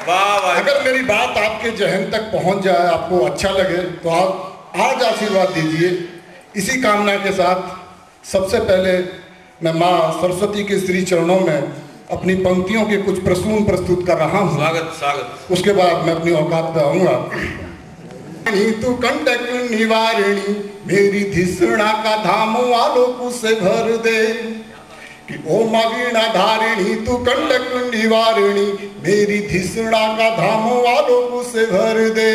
वाह वाह। अगर मेरी बात आपके जहन तक पहुंच जाए, आपको अच्छा लगे, तो आप आज आशीर्वाद दीजिए। इसी कामना के साथ सबसे पहले मैं माँ सरस्वती के श्री चरणों में अपनी पंक्तियों के कुछ प्रसून प्रस्तुत कर रहा हूँ। स्वागत स्वागत। उसके बाद मैं अपनी औकात पे आऊंगा। तू कंटक निवारिणी मेरी धिसणा का धाम आलोक से भर दे, कि ओ माँ वीणा धारिणी तू कंटक निवारिणी मेरी धिसणा का धाम आलोक से भर दे,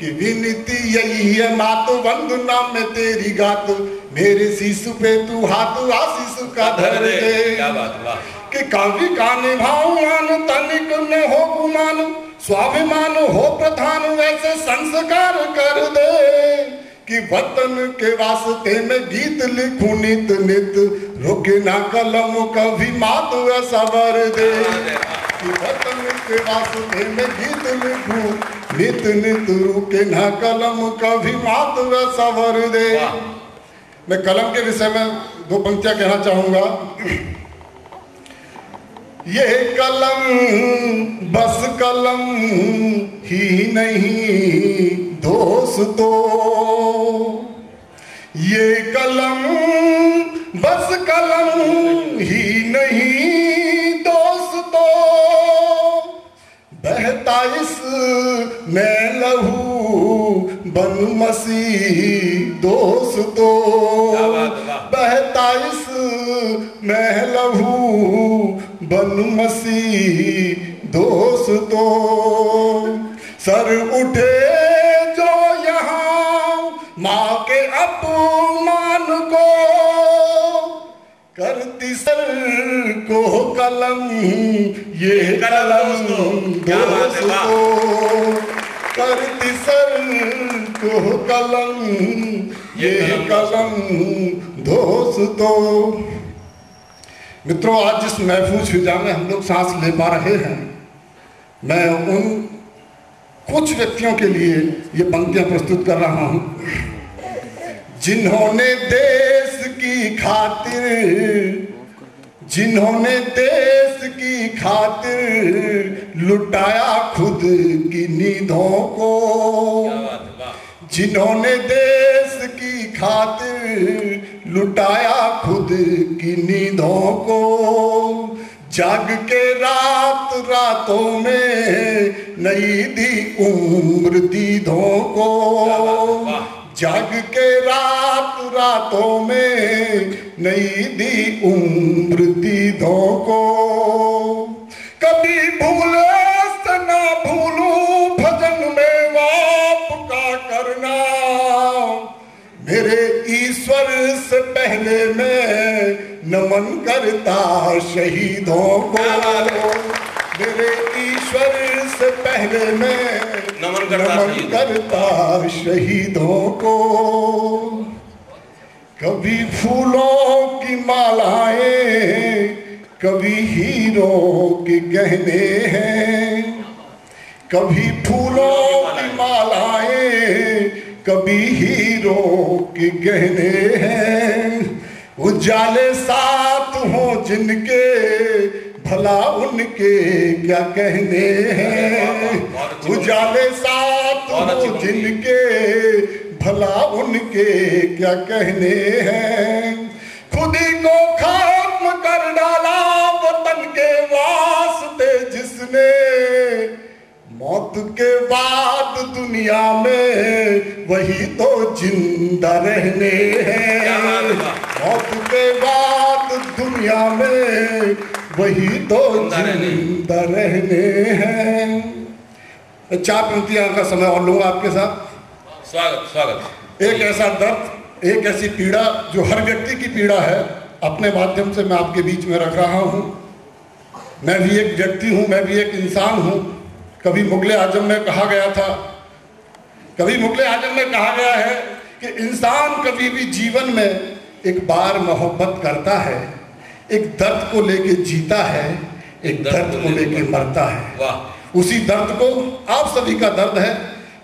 कि विनती यही है मात वंदना में तेरी गात, मेरे शिशु पे तू हाथ आशीष का धर दे। क्या बात, वाह। कि काव्य का निभाऊ मान तनिक न हो गुमान, स्वाभिमान हो प्रधान वैसे संस्कार कर दे, कि वतन के वास्ते में गीत लिखूं नित नित, रुके ना कलम कभी मात ऐसा वर दे, कि वतन के वास्ते में गीत लिखूं नित नित, रुके ना कलम कभी मात ऐसा वर दे। मैं कलम के विषय में दो पंक्तियां कहना चाहूंगा। ये कलम बस कलम ही नहीं दोस्तों, ये कलम बस कलम ही नहीं दोस्तों, बहता इस में लहू बनमसी दोस्तों, बहता इस में लहू बनमसी दोस्तों, सर उठे जो यहाँ माँ के अपमान को, करती सर को कलम ये कलम दोस्तों, करती सर को कलम ये कलम दोस्तों। मित्रों, आज जिस महफूज फिजा में हम लोग सांस ले पा रहे हैं, मैं उन कुछ व्यक्तियों के लिए ये पंक्तियां प्रस्तुत कर रहा हूं, जिन्होंने देश की खातिर, जिन्होंने देश की खातिर लुटाया खुद की नींदों को, जिन्होंने देश की खातिर लुटाया खुद की नींदों को, जाग के रात रातों में नई दी उम्र दीदों को, जाग के रात रातों में नई दी उम्र दीदों को, कभी भूले ना भूलूं भजन में वाप का करना, मेरे ईश्वर से पहले मैं नमन करता शहीदों को, मेरे ईश्वर से पहले मैं नमन करता शहीदों को, कभी फूलों की मालाएं कभी हीरों के गहने हैं, कभी फूलों की मालाएं कभी हीरो के गहने हैं, उजाले साथ हों जिनके भला उनके क्या कहने हैं, उजाले साथ हों जिनके भला उनके क्या कहने हैं, खुद ही को खत्म कर डाला वतन के वास्ते जिसने, मौत के बाद दुनिया में वही तो जिंदा रहने हैं, मौत के बाद दुनिया में वही तो जिंदा रहने हैं। चार पंक्तियां का समय और लूंगा आपके साथ। स्वागत स्वागत। एक ऐसा दर्द, एक ऐसी पीड़ा जो हर व्यक्ति की पीड़ा है, अपने माध्यम से मैं आपके बीच में रख रहा हूं। मैं भी एक व्यक्ति हूं, मैं भी एक इंसान हूं। कभी मुगले आजम में कहा गया था, कभी मुगले आजम में कहा गया है कि इंसान कभी भी जीवन में एक बार मोहब्बत करता है, एक दर्द को लेके जीता है, एक दर्द को लेके मरता है। उसी दर्द को, आप सभी का दर्द है,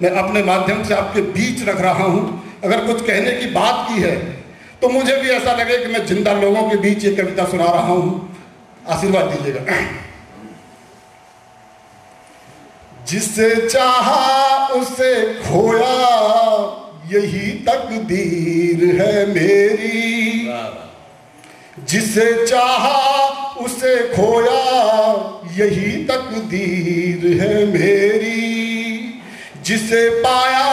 मैं अपने माध्यम से आपके बीच रख रहा हूं। अगर कुछ कहने की बात की है तो मुझे भी ऐसा लगे कि मैं जिंदा लोगों के बीच ये कविता सुना रहा हूं। आशीर्वाद दीजिएगा। जिसे चाहा उसे खोया, यही तकदीर है मेरी। जिसे चाहा उसे खोया, यही तकदीर है मेरी। जिसे पाया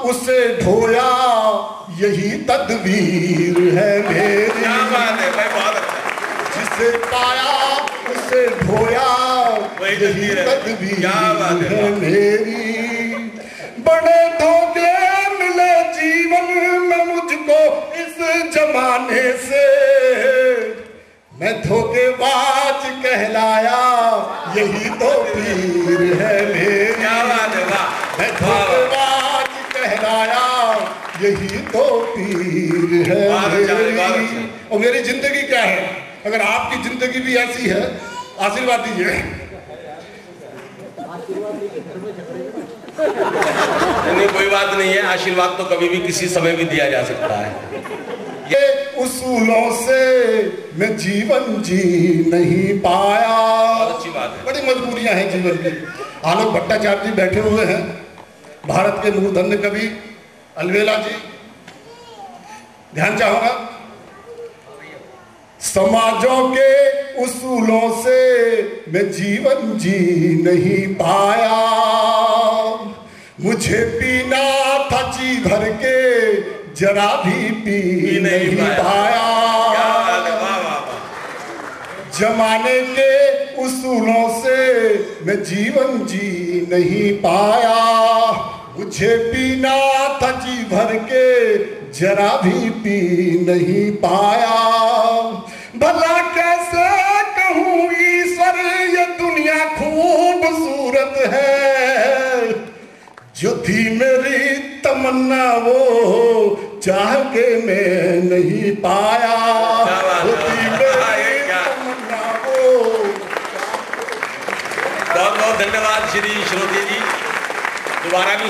उसे ढोया, यही तदबीर है मेरी। क्या बात है भाई, बहुत अच्छा। जिसे पाया उसे ढोया, यही तदबीर है मेरी। बड़े धोखे मिले जीवन में मुझको इस जमाने से, मैं धोखेबाज कहलाया, यही तो पीर है मेरी। क्या बात है, वाह। मैं धोखेबाज कहलाया, यही तो पीर है मेरी। और मेरी जिंदगी क्या है? अगर आपकी जिंदगी भी ऐसी है, आशीर्वाद दीजिए। नहीं, कोई बात नहीं है, आशीर्वाद तो कभी भी किसी समय भी दिया जा सकता है। ये उसूलों से मैं जीवन जी नहीं पाया। बहुत अच्छी बात है। बड़ी मजबूरियां हैं जीवन की। आलोक भट्टाचार्य जी बैठे हुए हैं, भारत के मूर्धन्य कवि अलवेला जी, ध्यान चाहूंगा। समाजों के उसूलों से मैं जीवन जी नहीं पाया, मुझे पीना था जी भर के, जरा भी पी नहीं पाया। जमाने के उसूलों से मैं जीवन जी नहीं पाया, मुझे पीना था जी भर के, जरा भी पी नहीं पाया। भला कैसे कहूँ ईश्वर ये दुनिया खूबसूरत है, जो थी मेरी तमन्ना वो चाह के मैं नहीं पाया। जो थी मेरी तमन्ना वो। बहुत बहुत धन्यवाद श्री श्रोते जी। दोबारा भी